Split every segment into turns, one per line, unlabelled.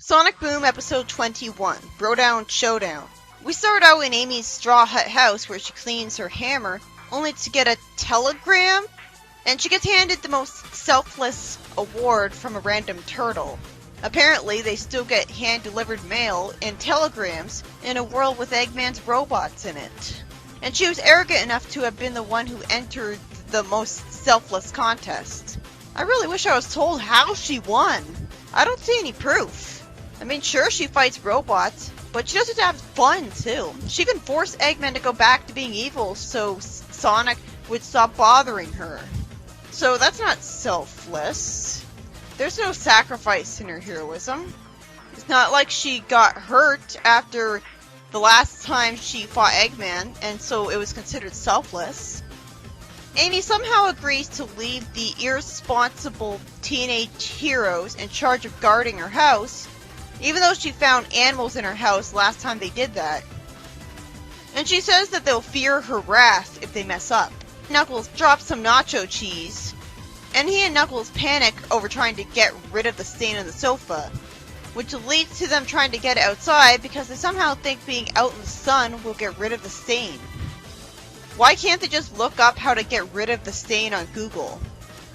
Sonic Boom Episode 21, Throwdown Showdown. We start out in Amy's straw hut house where she cleans her hammer, only to get a telegram, and she gets handed the most selfless award from a random turtle. Apparently, they still get hand-delivered mail and telegrams in a world with Eggman's robots in it. And she was arrogant enough to have been the one who entered the most selfless contest. I really wish I was told how she won. I don't see any proof. I mean, sure, she fights robots, but she does it to have fun, too. She even forced Eggman to go back to being evil so Sonic would stop bothering her. So that's not selfless. There's no sacrifice in her heroism. It's not like she got hurt after the last time she fought Eggman, and so it was considered selfless. Amy somehow agrees to leave the irresponsible teenage heroes in charge of guarding her house, even though she found animals in her house last time they did that. And she says that they'll fear her wrath if they mess up. Knuckles drops some nacho cheese, and he and Knuckles panic over trying to get rid of the stain on the sofa, which leads to them trying to get it outside because they somehow think being out in the sun will get rid of the stain. Why can't they just look up how to get rid of the stain on Google?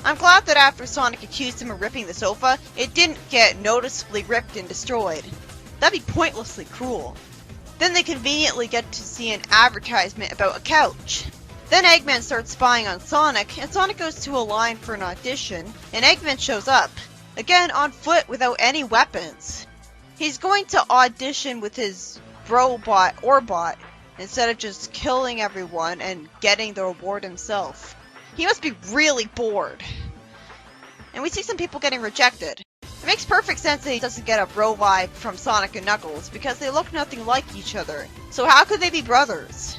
I'm glad that after Sonic accused him of ripping the sofa, it didn't get noticeably ripped and destroyed. That'd be pointlessly cruel. Then they conveniently get to see an advertisement about a couch. Then Eggman starts spying on Sonic, and Sonic goes to a line for an audition, and Eggman shows up, again on foot without any weapons. He's going to audition with his Brobot Orbot, instead of just killing everyone and getting the reward himself. He must be really bored. And we see some people getting rejected. It makes perfect sense that he doesn't get a bro vibe from Sonic and Knuckles, because they look nothing like each other. So how could they be brothers?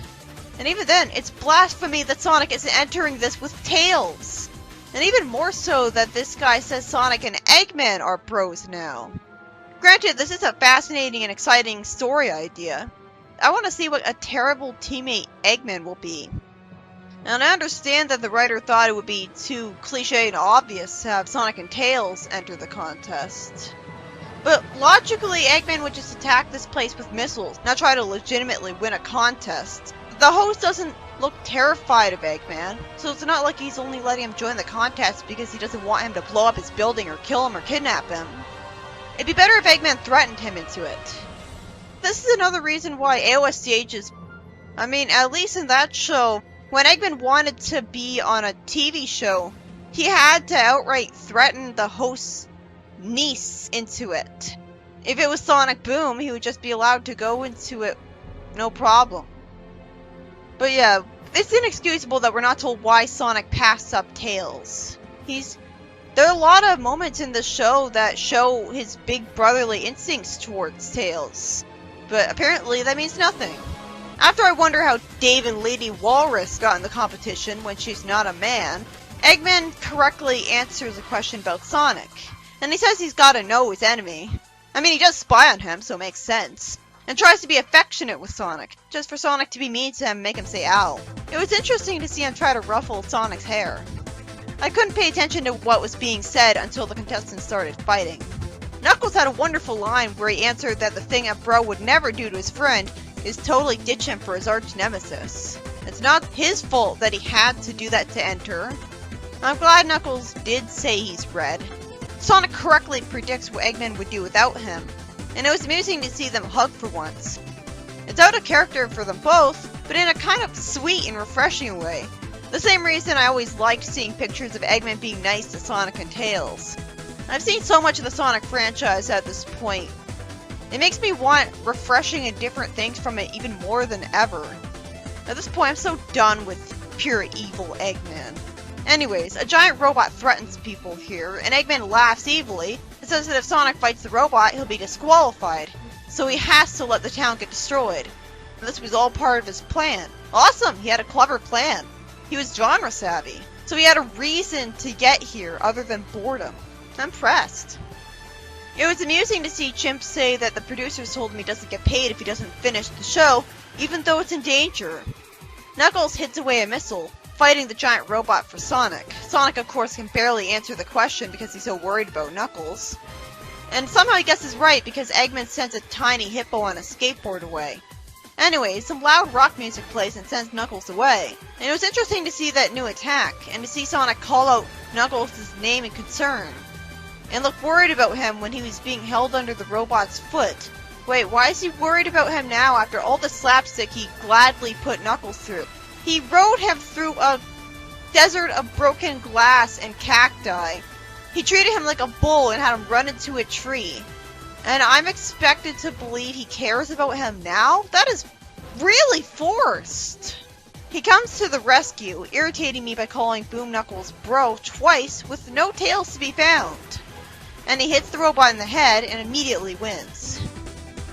And even then, it's blasphemy that Sonic is entering this with Tails! And even more so that this guy says Sonic and Eggman are bros now. Granted, this is a fascinating and exciting story idea. I want to see what a terrible teammate Eggman will be. And I understand that the writer thought it would be too cliche and obvious to have Sonic and Tails enter the contest. But logically, Eggman would just attack this place with missiles, not try to legitimately win a contest. The host doesn't look terrified of Eggman, so it's not like he's only letting him join the contest because he doesn't want him to blow up his building or kill him or kidnap him. It'd be better if Eggman threatened him into it. This is another reason why AOSCH is... I mean, at least in that show, when Eggman wanted to be on a TV show, he had to outright threaten the host's niece into it. If it was Sonic Boom, he would just be allowed to go into it, no problem. But yeah, it's inexcusable that we're not told why Sonic passed up Tails. There are a lot of moments in the show that show his big brotherly instincts towards Tails, but apparently that means nothing. After I wonder how Dave and Lady Walrus got in the competition when she's not a man, Eggman correctly answers a question about Sonic, and he says he's gotta know his enemy. I mean, he does spy on him, so it makes sense, and tries to be affectionate with Sonic, just for Sonic to be mean to him and make him say ow. It was interesting to see him try to ruffle Sonic's hair. I couldn't pay attention to what was being said until the contestants started fighting. Knuckles had a wonderful line where he answered that the thing a bro would never do to his friend is totally ditch him for his arch nemesis. It's not his fault that he had to do that to enter. I'm glad Knuckles did say he's red. Sonic correctly predicts what Eggman would do without him, and it was amusing to see them hug for once. It's out of character for them both, but in a kind of sweet and refreshing way. The same reason I always liked seeing pictures of Eggman being nice to Sonic and Tails. I've seen so much of the Sonic franchise at this point. It makes me want refreshing and different things from it even more than ever. At this point, I'm so done with pure evil Eggman. Anyways, a giant robot threatens people here, and Eggman laughs evilly and says that if Sonic fights the robot, he'll be disqualified. So he has to let the town get destroyed. And this was all part of his plan. Awesome! He had a clever plan. He was genre savvy, so he had a reason to get here other than boredom. I'm impressed. It was amusing to see Chimp say that the producers told him he doesn't get paid if he doesn't finish the show, even though it's in danger. Knuckles hits away a missile, fighting the giant robot for Sonic. Sonic, of course, can barely answer the question because he's so worried about Knuckles. And somehow he guesses right because Eggman sends a tiny hippo on a skateboard away. Anyway, some loud rock music plays and sends Knuckles away. And it was interesting to see that new attack, and to see Sonic call out Knuckles' name in concern, and look worried about him when he was being held under the robot's foot. Wait, why is he worried about him now after all the slapstick he gladly put Knuckles through? He rode him through a desert of broken glass and cacti. He treated him like a bull and had him run into a tree. And I'm expected to believe he cares about him now? That is really forced. He comes to the rescue, irritating me by calling Boom Knuckles bro twice with no tails to be found. And he hits the robot in the head and immediately wins.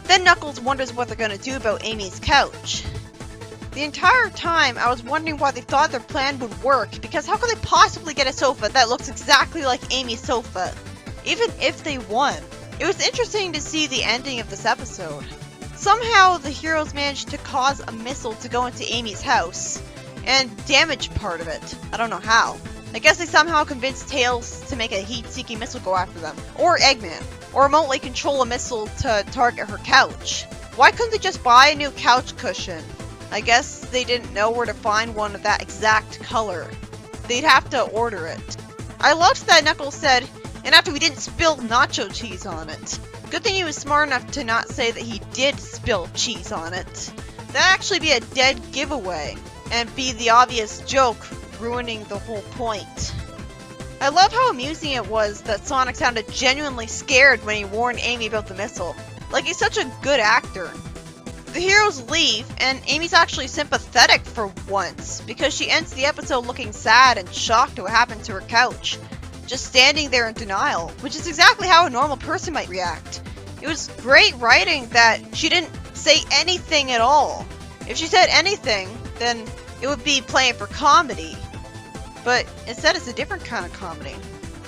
Then Knuckles wonders what they're going to do about Amy's couch. The entire time I was wondering why they thought their plan would work, because how could they possibly get a sofa that looks exactly like Amy's sofa, even if they won? It was interesting to see the ending of this episode. Somehow the heroes managed to cause a missile to go into Amy's house and damage part of it. I don't know how. I guess they somehow convinced Tails to make a heat-seeking missile go after them, or Eggman, or remotely control a missile to target her couch. Why couldn't they just buy a new couch cushion? I guess they didn't know where to find one of that exact color. They'd have to order it. I loved that Knuckles said, "And after we didn't spill nacho cheese on it." Good thing he was smart enough to not say that he did spill cheese on it. That'd actually be a dead giveaway, and be the obvious joke, ruining the whole point. I love how amusing it was that Sonic sounded genuinely scared when he warned Amy about the missile. Like, he's such a good actor. The heroes leave, and Amy's actually sympathetic for once, because she ends the episode looking sad and shocked at what happened to her couch, just standing there in denial, which is exactly how a normal person might react. It was great writing that she didn't say anything at all. If she said anything, then it would be playing for comedy, but instead it's a different kind of comedy.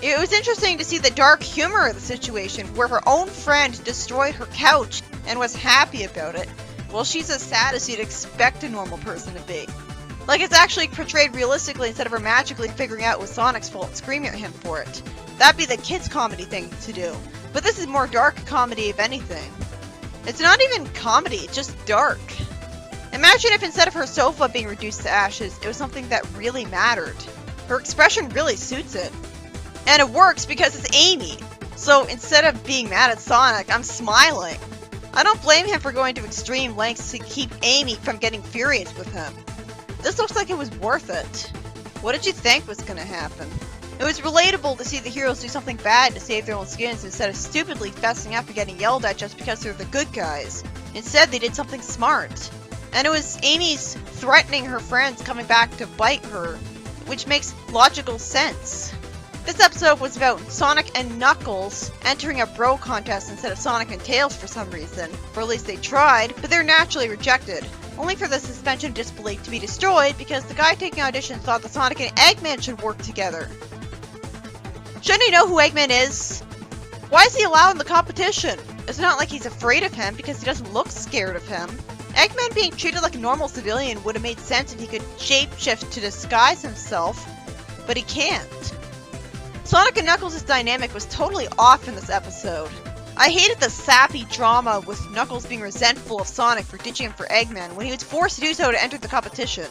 It was interesting to see the dark humor of the situation, where her own friend destroyed her couch and was happy about it, while she's as sad as you'd expect a normal person to be. Like, it's actually portrayed realistically instead of her magically figuring out it was Sonic's fault and screaming at him for it. That'd be the kids' comedy thing to do. But this is more dark comedy, if anything. It's not even comedy, it's just dark. Imagine if instead of her sofa being reduced to ashes, it was something that really mattered. Her expression really suits it. And it works because it's Amy. So instead of being mad at Sonic, I'm smiling. I don't blame him for going to extreme lengths to keep Amy from getting furious with him. This looks like it was worth it. What did you think was going to happen? It was relatable to see the heroes do something bad to save their own skins instead of stupidly fessing up and getting yelled at just because they're the good guys. Instead, they did something smart. And it was Amy's threatening her friends coming back to bite her, which makes logical sense. This episode was about Sonic and Knuckles entering a bro contest instead of Sonic and Tails for some reason. Or at least they tried, but they're naturally rejected. Only for the suspension of disbelief to be destroyed because the guy taking auditions thought that Sonic and Eggman should work together. Shouldn't he know who Eggman is? Why is he allowed in the competition? It's not like he's afraid of him because he doesn't look scared of him. Eggman being treated like a normal civilian would have made sense if he could shapeshift to disguise himself, but he can't. Sonic and Knuckles' dynamic was totally off in this episode. I hated the sappy drama with Knuckles being resentful of Sonic for ditching him for Eggman when he was forced to do so to enter the competition.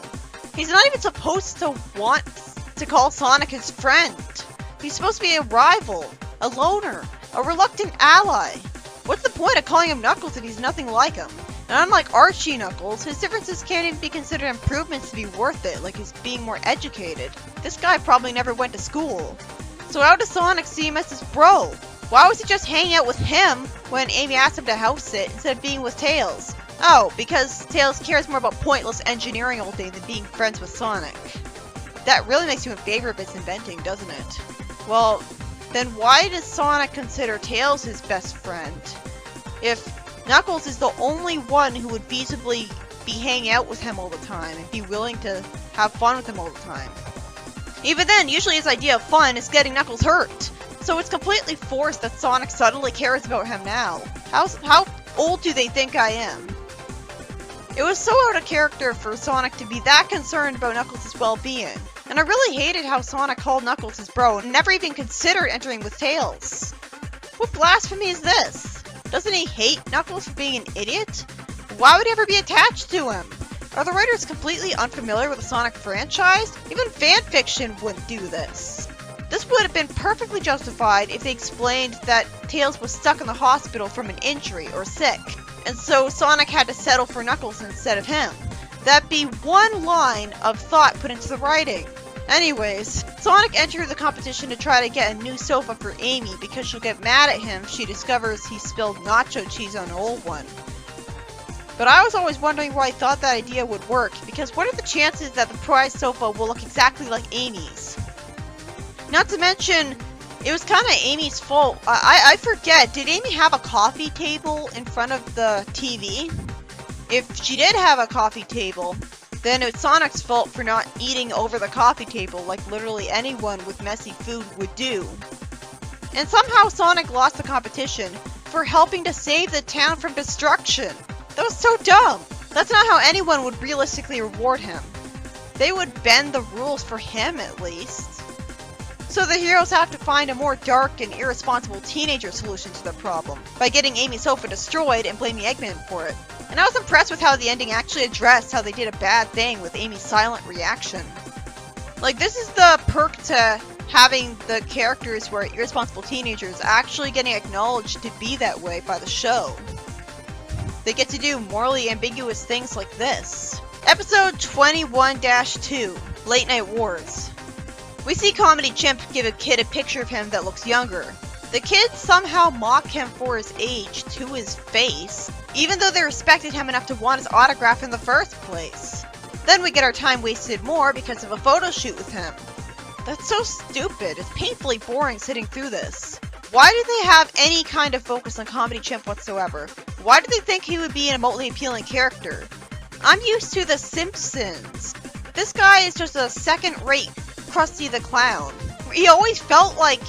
He's not even supposed to want to call Sonic his friend. He's supposed to be a rival, a loner, a reluctant ally. What's the point of calling him Knuckles if he's nothing like him? And unlike Archie Knuckles, his differences can't even be considered improvements to be worth it, like he's being more educated. This guy probably never went to school. So how does Sonic see him as his bro? Why was he just hanging out with him when Amy asked him to house sit instead of being with Tails? Oh, because Tails cares more about pointless engineering all day than being friends with Sonic. That really makes you in favor of his inventing, doesn't it? Well, then why does Sonic consider Tails his best friend? If Knuckles is the only one who would feasibly be hanging out with him all the time and be willing to have fun with him all the time. Even then, usually his idea of fun is getting Knuckles hurt. So it's completely forced that Sonic suddenly cares about him now. How old do they think I am? It was so out of character for Sonic to be that concerned about Knuckles' well-being. And I really hated how Sonic called Knuckles his bro and never even considered entering with Tails. What blasphemy is this? Doesn't he hate Knuckles for being an idiot? Why would he ever be attached to him? Are the writers completely unfamiliar with the Sonic franchise? Even fanfiction wouldn't do this. This would have been perfectly justified if they explained that Tails was stuck in the hospital from an injury or sick, and so Sonic had to settle for Knuckles instead of him. That'd be one line of thought put into the writing. Anyways, Sonic entered the competition to try to get a new sofa for Amy because she'll get mad at him if she discovers he spilled nacho cheese on an old one. But I was always wondering why I thought that idea would work, because what are the chances that the prize sofa will look exactly like Amy's? Not to mention, it was kind of Amy's fault. I forget, did Amy have a coffee table in front of the TV? If she did have a coffee table, then it's Sonic's fault for not eating over the coffee table like literally anyone with messy food would do. And somehow Sonic lost the competition for helping to save the town from destruction. That was so dumb. That's not how anyone would realistically reward him. They would bend the rules for him at least. So the heroes have to find a more dark and irresponsible teenager solution to their problem by getting Amy's sofa destroyed and blaming Eggman for it. And I was impressed with how the ending actually addressed how they did a bad thing with Amy's silent reaction. Like, this is the perk to having the characters who are irresponsible teenagers actually getting acknowledged to be that way by the show. They get to do morally ambiguous things like this. Episode 21-2, Late Night Wars. We see Comedy Chimp give a kid a picture of him that looks younger. The kids somehow mock him for his age to his face, even though they respected him enough to want his autograph in the first place. Then we get our time wasted more because of a photo shoot with him. That's so stupid. It's painfully boring sitting through this. Why did they have any kind of focus on Comedy Chimp whatsoever? Why did they think he would be an remotely appealing character? I'm used to The Simpsons. This guy is just a second-rate Krusty the Clown. He always felt like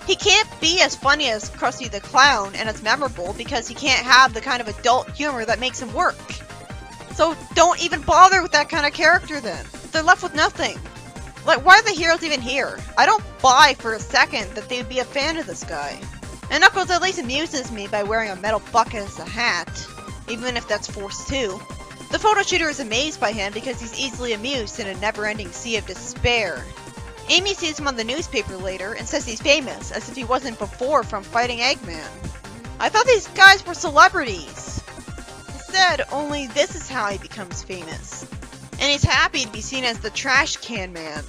he can't be as funny as Krusty the Clown and as memorable because he can't have the kind of adult humor that makes him work. So don't even bother with that kind of character then. They're left with nothing. Like, why are the heroes even here? I don't buy for a second that they would be a fan of this guy. And Knuckles at least amuses me by wearing a metal bucket as a hat, even if that's forced too. The photo shooter is amazed by him because he's easily amused in a never-ending sea of despair. Amy sees him on the newspaper later and says he's famous, as if he wasn't before from fighting Eggman. I thought these guys were celebrities. Instead, only this is how he becomes famous. And he's happy to be seen as the trash can man.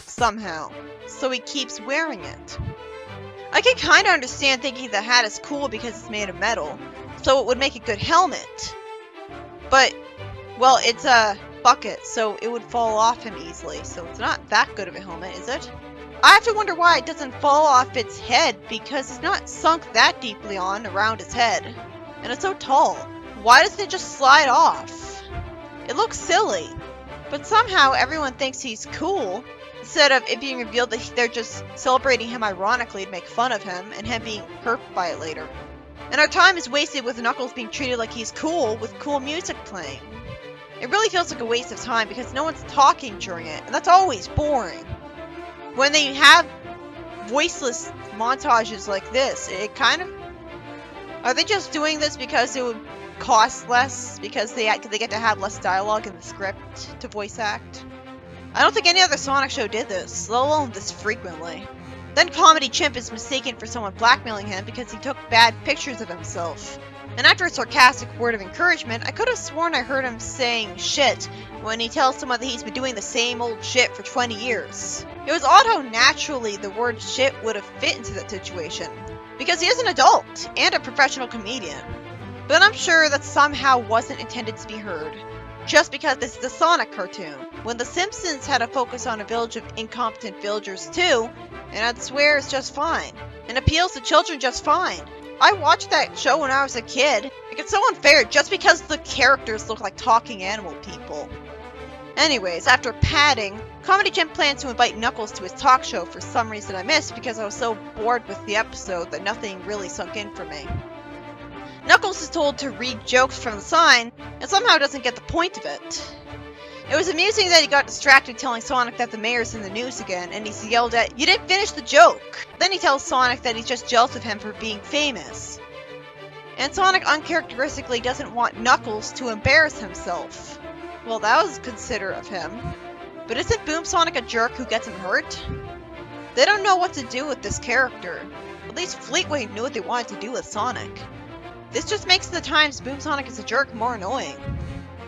Somehow. So he keeps wearing it. I can kinda understand thinking the hat is cool because it's made of metal, so it would make a good helmet. But, well, it's a bucket, so it would fall off him easily, so it's not that good of a helmet, is it? I have to wonder why it doesn't fall off its head, because it's not sunk that deeply on around its head. And it's so tall. Why doesn't it just slide off? It looks silly. But somehow everyone thinks he's cool, instead of it being revealed that they're just celebrating him ironically to make fun of him, and him being hurt by it later. And our time is wasted with Knuckles being treated like he's cool with cool music playing. It really feels like a waste of time because no one's talking during it, and that's always boring. When they have voiceless montages like this, it kind of... Are they just doing this because it would cost less? Because they get to have less dialogue in the script to voice act? I don't think any other Sonic show did this, let alone this frequently. Then Comedy Chimp is mistaken for someone blackmailing him because he took bad pictures of himself. And after a sarcastic word of encouragement, I could have sworn I heard him saying shit when he tells someone that he's been doing the same old shit for 20 years. It was odd how naturally the word shit would have fit into that situation, because he is an adult and a professional comedian. But I'm sure that somehow wasn't intended to be heard, just because this is a Sonic cartoon, when The Simpsons had a focus on a village of incompetent villagers too, and I'd swear it's just fine, and appeals to children just fine. I watched that show when I was a kid. Like, it's so unfair just because the characters look like talking animal people. Anyways, after padding, Comedy Chimp plans to invite Knuckles to his talk show for some reason I missed because I was so bored with the episode that nothing really sunk in for me. Knuckles is told to read jokes from the sign and somehow doesn't get the point of it. It was amusing that he got distracted telling Sonic that the mayor's in the news again, and he's yelled at, "You didn't finish the joke!" Then he tells Sonic that he's just jealous of him for being famous. And Sonic uncharacteristically doesn't want Knuckles to embarrass himself. Well, that was considerate of him. But isn't Boom Sonic a jerk who gets him hurt? They don't know what to do with this character. At least Fleetway knew what they wanted to do with Sonic. This just makes the times Boom Sonic is a jerk more annoying.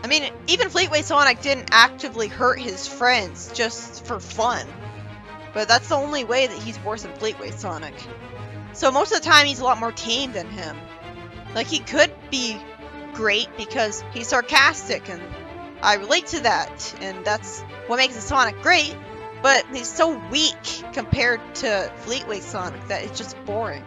I mean, even Fleetway Sonic didn't actively hurt his friends just for fun. But that's the only way that he's worse than Fleetway Sonic. So most of the time he's a lot more tame than him. Like, he could be great because he's sarcastic, and I relate to that, and that's what makes Sonic great, but he's so weak compared to Fleetway Sonic that it's just boring.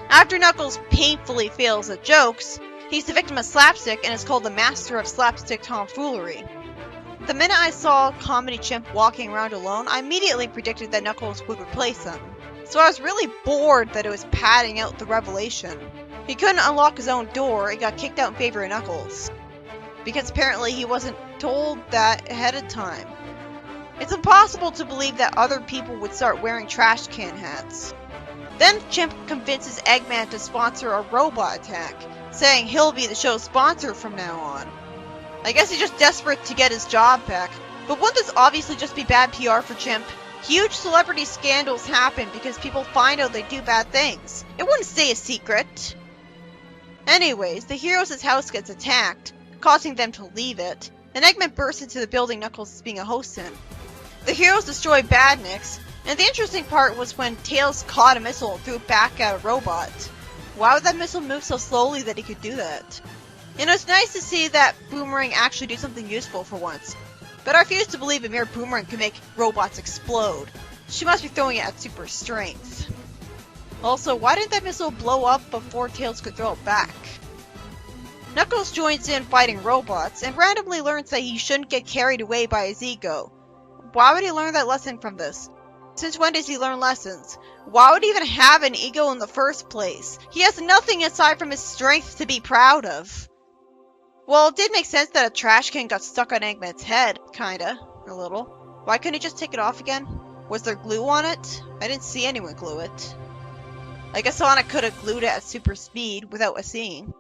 After Knuckles painfully fails at jokes, he's the victim of slapstick and is called the master of slapstick tomfoolery. The minute I saw Comedy Chimp walking around alone, I immediately predicted that Knuckles would replace him. So I was really bored that it was padding out the revelation. He couldn't unlock his own door and got kicked out in favor of Knuckles. Because apparently he wasn't told that ahead of time. It's impossible to believe that other people would start wearing trash can hats. Then Chimp convinces Eggman to sponsor a robot attack, saying he'll be the show's sponsor from now on. I guess he's just desperate to get his job back, but wouldn't this obviously just be bad PR for Chimp? Huge celebrity scandals happen because people find out they do bad things. It wouldn't stay a secret. Anyways, the heroes' house gets attacked, causing them to leave it, and Eggman bursts into the building Knuckles is being a host in. The heroes destroy Badniks, and the interesting part was when Tails caught a missile and threw it back at a robot. Why would that missile move so slowly that he could do that? And it was nice to see that Boomerang actually do something useful for once, but I refuse to believe a mere Boomerang can make robots explode. She must be throwing it at super strength. Also, why didn't that missile blow up before Tails could throw it back? Knuckles joins in fighting robots, and randomly learns that he shouldn't get carried away by his ego. Why would he learn that lesson from this? Since when does he learn lessons? Why would he even have an ego in the first place? He has nothing aside from his strength to be proud of. Well, it did make sense that a trash can got stuck on Eggman's head, kinda, a little. Why couldn't he just take it off again? Was there glue on it? I didn't see anyone glue it. I guess Sonic could have glued it at super speed without us seeing.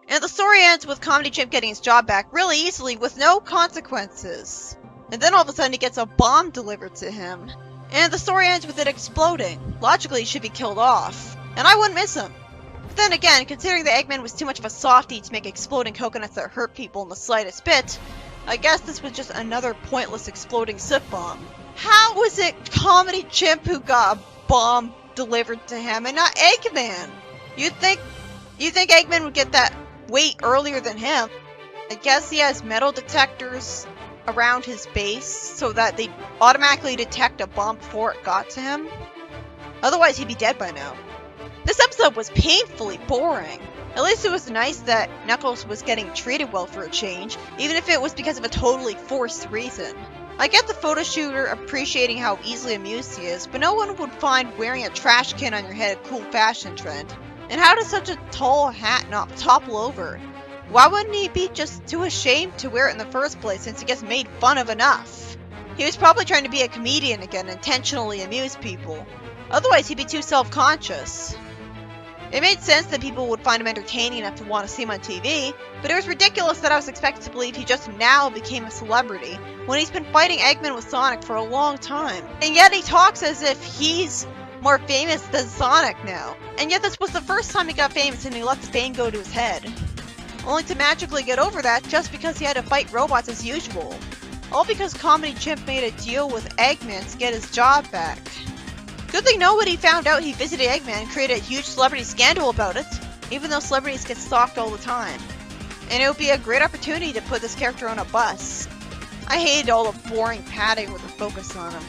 And the story ends with Comedy Chimp getting his job back really easily with no consequences. And then all of a sudden he gets a bomb delivered to him. And the story ends with it exploding. Logically, he should be killed off. And I wouldn't miss him. But then again, considering that Eggman was too much of a softie to make exploding coconuts that hurt people in the slightest bit, I guess this was just another pointless exploding soot bomb. How was it Comedy Chimp who got a bomb delivered to him and not Eggman? You'd think Eggman would get that weight earlier than him. I guess he has metal detectors around his base so that they automatically detect a bomb before it got to him. Otherwise he'd be dead by now. This episode was painfully boring. At least it was nice that Knuckles was getting treated well for a change, even if it was because of a totally forced reason. I get the photo shooter appreciating how easily amused he is, but no one would find wearing a trash can on your head a cool fashion trend. And how does such a tall hat not topple over? Why wouldn't he be just too ashamed to wear it in the first place since he gets made fun of enough? He was probably trying to be a comedian again and intentionally amuse people. Otherwise he'd be too self-conscious. It made sense that people would find him entertaining enough to want to see him on TV, but it was ridiculous that I was expected to believe he just now became a celebrity, when he's been fighting Eggman with Sonic for a long time. And yet he talks as if he's more famous than Sonic now. And yet this was the first time he got famous and he let the fame go to his head. Only to magically get over that just because he had to fight robots as usual. All because Comedy Chimp made a deal with Eggman to get his job back. Good thing nobody found out he visited Eggman and created a huge celebrity scandal about it, even though celebrities get stalked all the time. And it would be a great opportunity to put this character on a bus. I hated all the boring padding with the focus on him.